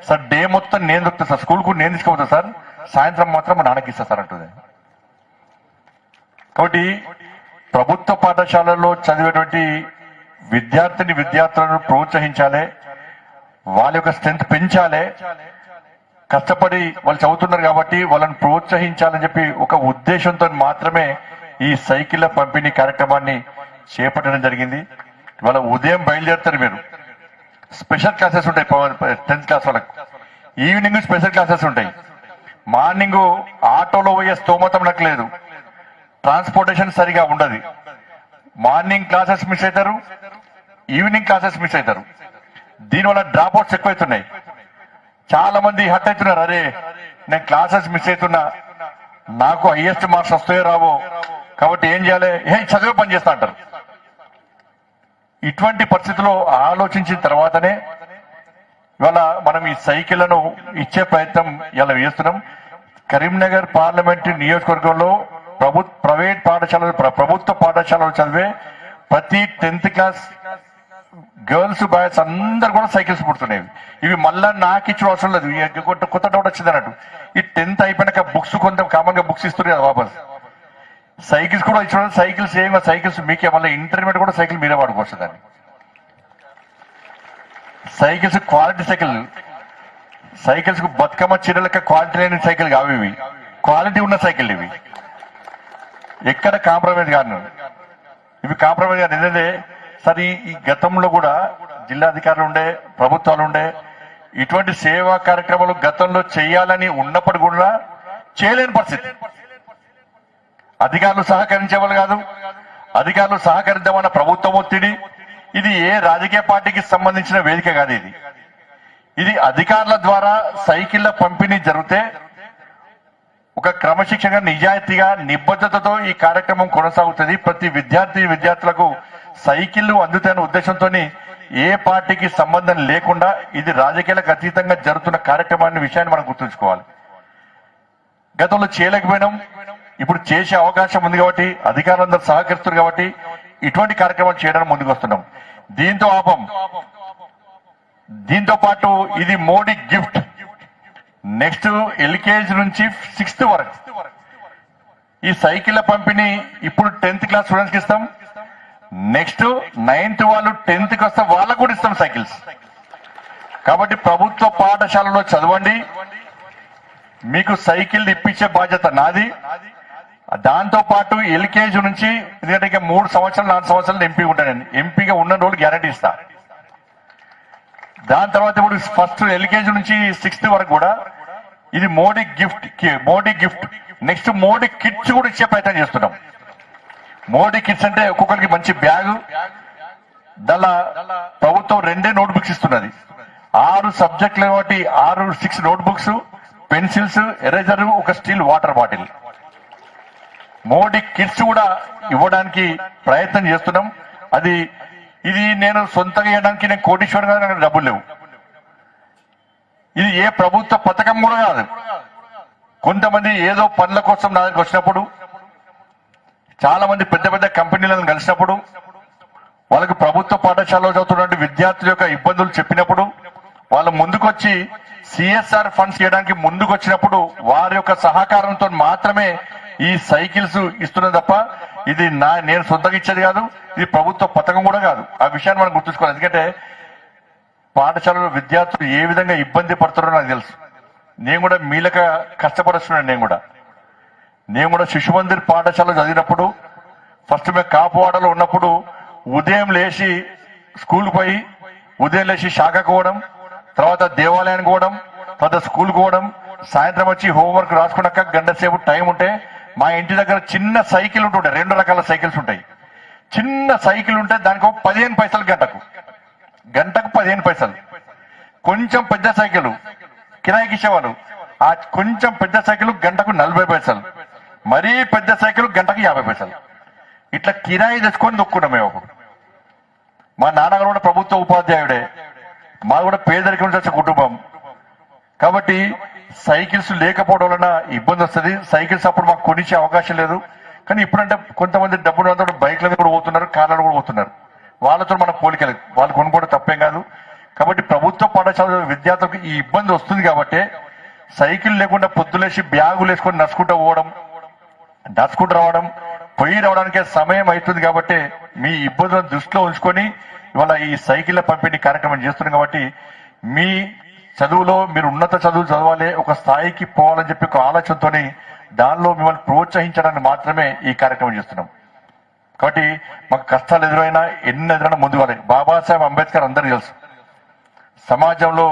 Sir day మొత్తం నేను దొరుకుతాను sir, school కూడా నేను తీసుకుపోతా సార్, సాయంత్రం మాత్రం మా నాన్నకి ఇస్తా సార్ అంటుంది. కాబట్టి ప్రభుత్వ పాఠశాలల్లో చదివేటువంటి విద్యార్థులను ప్రోత్సహించాలి, వాళ్ళ యొక్క స్ట్రెంత్ పెంచాలి. కష్టపడి వాళ్ళు చదువుతున్నారు కాబట్టి వాళ్ళని ప్రోత్సహించాలని చెప్పి ఒక ఉద్దేశంతో మాత్రమే ఈ సైకిళ్ల పంపిణీ కార్యక్రమాన్ని చేపట్టడం జరిగింది. ఇవాళ ఉదయం బయలుదేరుతారు మీరు, స్పెషల్ క్లాసెస్ ఉంటాయి 10th క్లాస్ వాళ్ళకు, ఈవినింగ్ స్పెషల్ క్లాసెస్ ఉంటాయి. మార్నింగ్ ఆటోలో పోయే స్తోమతం నాకు లేదు, ట్రాన్స్పోర్టేషన్ సరిగా ఉండదు. మార్నింగ్ క్లాసెస్ మిస్ అవుతారు, ఈవినింగ్ క్లాసెస్ మిస్ అవుతారు. దీనివల్ల డ్రాప్ అవుట్స్ ఎక్కువైతున్నాయి. చాలా మంది హట్ అవుతున్నారు, అరే నేను క్లాసెస్ మిస్ అవుతున్నా, నాకు హైయెస్ట్ మార్క్స్ వస్తాయో రావో, కాబట్టి ఏం చేయాలి, చదివే పని చేస్తా అంటారు. ఇటువంటి పరిస్థితుల్లో ఆలోచించిన తర్వాతనే ఇవాళ మనం ఈ సైకిళ్లను ఇచ్చే ప్రయత్నం ఇలా చేస్తున్నాం. కరీంనగర్ పార్లమెంటు నియోజకవర్గంలో ప్రైవేట్ పాఠశాలలు, ప్రభుత్వ పాఠశాలలు చదివే ప్రతి 10th క్లాస్ గర్ల్స్ బాయ్స్ అందరు కూడా సైకిల్స్ పుడుతున్నాయి. ఇవి మళ్ళా నాకు ఇచ్చిన అవసరం లేదు, కొత్త డౌట్ వచ్చింది అన్నట్టు. ఈ 10th అయిపోయినాక బుక్స్ కొంత కామన్ గా బుక్స్ ఇస్తున్నారు కదా వాపస్, సైకిల్స్ కూడా ఇచ్చిన సైకిల్స్ ఏమో సైకిల్స్ మీకే మళ్ళీ ఇంటర్మీడియట్ కూడా సైకిల్ మీరే వాడుకోవచ్చు. దాన్ని సైకిల్స్ క్వాలిటీ సైకిల్స్ కు బతుకమ్మ చీరలక క్వాలిటీ లేని సైకిల్ కావు ఇవి, క్వాలిటీ ఉన్న సైకిల్ ఇవి, ఎక్కడ కాంప్రమైజ్ కాదు. ఇవి కాంప్రమైజ్ కాదు. ఎందుకంటే సరే ఈ గతంలో కూడా జిల్లాధికారులు ఉండే, ప్రభుత్వాలు ఉండే, ఇటువంటి సేవా కార్యక్రమాలు గతంలో చేయాలని ఉన్నప్పుడు కూడా చేయలేని పరిస్థితి. అధికారులు సహకరించేవాళ్ళు కాదు, అధికారులు సహకరిద్దామన్న ప్రభుత్వం ఒత్తిడి. ఇది ఏ రాజకీయ పార్టీకి సంబంధించిన వేదిక కాదు. ఇది అధికారుల ద్వారా సైకిళ్ల పంపిణీ జరిగితే ఒక క్రమశిక్షణ, నిజాయితీగా, నిబద్ధతతో ఈ కార్యక్రమం కొనసాగుతుంది. ప్రతి విద్యార్థులకు సైకిళ్లు అందుతాయన్న ఉద్దేశంతో ఏ పార్టీకి సంబంధం లేకుండా ఇది రాజకీయాలకు అతీతంగా జరుగుతున్న కార్యక్రమాన్ని విషయాన్ని మనం గుర్తుంచుకోవాలి. గతంలో చేయలేకపోయినాం, ఇప్పుడు చేసే అవకాశం ఉంది కాబట్టి, అధికారులందరూ సహకరిస్తున్నారు కాబట్టి ఇటువంటి కార్యక్రమాలు చేయడానికి ముందుకు వస్తున్నాం. దీంతో పాటు ఇది మోడీ గిఫ్ట్. నెక్స్ట్ LKG నుంచి 6th వరకు ఈ సైకిళ్ల పంపిణీ ఇప్పుడు 10th క్లాస్ స్టూడెంట్స్ కి ఇస్తాం. నెక్స్ట్ 9th వాళ్ళు 10th కి వస్తే వాళ్ళకు కూడా ఇస్తాం సైకిల్స్. కాబట్టి ప్రభుత్వ పాఠశాలలో చదవండి, మీకు సైకిల్ ఇప్పించే బాధ్యత నాది. దాంతో పాటు LKG నుంచి, ఎందుకంటే ఇక 3 సంవత్సరాలు 4 సంవత్సరాలు ఎంపీ ఉంటాను, ఎంపీగా ఉన్న రోజులు గ్యారంటీ ఇస్తా. దాని తర్వాత ఇప్పుడు ఫస్ట్ LKG నుంచి 6th వరకు కూడా ఇది Modi gift. Next Modi kits కూడా ఇచ్చే ప్రయత్నం చేస్తున్నాం. మోడీ కిట్స్ అంటే ఒక్కొక్కరికి మంచి బ్యాగు, దానిలో ప్రభుత్వం 2 నోట్బుక్స్ ఇస్తున్నది. 6 సబ్జెక్టులు కాబట్టి 6 నోట్బుక్స్, పెన్సిల్స్, ఎరేజర్, ఒక steel water bottle. Modi kits కూడా ఇవ్వడానికి ప్రయత్నం చేస్తున్నాం. ఇది నేను సొంతంగా ఇవ్వడానికి నేను కోటీశ్వరుగా నాకు డబ్బులు లేవు. ఇది ఏ ప్రభుత్వ పథకం కూడా కాదు. కొంతమంది ఏదో పనుల కోసం నా దగ్గరికి వచ్చినప్పుడు, చాలా మంది పెద్ద పెద్ద కంపెనీలను కలిసినప్పుడు, వాళ్ళకి ప్రభుత్వ పాఠశాలలో చదువుతున్నటువంటి విద్యార్థుల యొక్క ఇబ్బందులు చెప్పినప్పుడు, వాళ్ళు ముందుకొచ్చి CSR ఫండ్స్ చేయడానికి ముందుకు వచ్చినప్పుడు వారి యొక్క సహకారంతో మాత్రమే ఈ సైకిల్స్ ఇస్తున్నది తప్ప ఇది నేను సొంతంగా ఇచ్చేది కాదు, ఇది ప్రభుత్వ పథకం కూడా కాదు. ఆ విషయాన్ని మనం గుర్తుంచుకోవాలి. ఎందుకంటే పాఠశాలలో విద్యార్థులు ఏ విధంగా ఇబ్బంది పడుతున్నారో నాకు తెలుసు. నేను కూడా మీలక కష్టపడుతున్నాను. నేను కూడా శిశు మందిర్ పాఠశాలలో చదివినప్పుడు, ఫస్ట్ మేము కాపువాడలో ఉన్నప్పుడు ఉదయం లేచి స్కూల్కి పోయి, ఉదయం లేచి శాఖకు పోవడం, తర్వాత దేవాలయానికి పోవడం, తర్వాత స్కూల్కి పోవడం, సాయంత్రం వచ్చి హోంవర్క్ రాసుకున్నాక గంట సేపు టైం ఉంటే మా ఇంటి దగ్గర చిన్న సైకిల్ ఉంటుండే, 2 రకాల సైకిల్స్ ఉంటాయి. చిన్న సైకిల్ ఉంటే దానికి 15 పైసలు, గంటకు 15 పైసలు. కొంచెం పెద్ద సైకిల్ కిరాయికి ఇచ్చేవాళ్ళు. ఆ కొంచెం పెద్ద సైకిల్ గంటకు 40 పైసలు, మరీ పెద్ద సైకిల్ గంటకు 50 పైసలు. ఇట్లా కిరాయి తెచ్చుకొని దొక్కున్నాం మేము. అప్పుడు మా నాన్నగారు కూడా ప్రభుత్వ ఉపాధ్యాయుడే, మాది కూడా పేదరికం నుంచి వచ్చే కుటుంబం. కాబట్టి సైకిల్స్ లేకపోవడం వలన ఇబ్బంది వస్తుంది. సైకిల్స్ అప్పుడు మాకు కొనిచ్చే అవకాశం లేదు. కానీ ఇప్పుడంటే కొంతమంది డబ్బులు అంతా బైక్ల మీద కూడా పోతున్నారు, కార్లలో కూడా పోతున్నారు. వాళ్ళతో మన పోలికలు, వాళ్ళు కొనుక్కోవడం తప్పేం కాదు. కాబట్టి ప్రభుత్వ పాఠశాల విద్యార్థులకు ఈ ఇబ్బంది వస్తుంది కాబట్టి సైకిల్ లేకుండా పొద్దులేసి బ్యాగులు వేసుకొని నడుచుకుంటూ రావడం పోయి రావడానికే సమయం అవుతుంది కాబట్టి మీ ఇబ్బందులను దృష్టిలో ఉంచుకొని ఇవాళ ఈ సైకిళ్ల పంపిణీ కార్యక్రమం చేస్తున్నాం కాబట్టి మీ చదువులో మీరు ఉన్నత చదువులు చదవాలి, ఒక స్థాయికి పోవాలని చెప్పి ఒక ఆలోచనతో దానిలో మిమ్మల్ని ప్రోత్సహించడానికి మాత్రమే ఈ కార్యక్రమం చేస్తున్నాం. కాబట్టి మాకు కష్టాలు ఎన్ని ఎదురైనా ముందుకు బాబాసాహెబ్ అంబేద్కర్ అందరికీ తెలుసు. సమాజంలో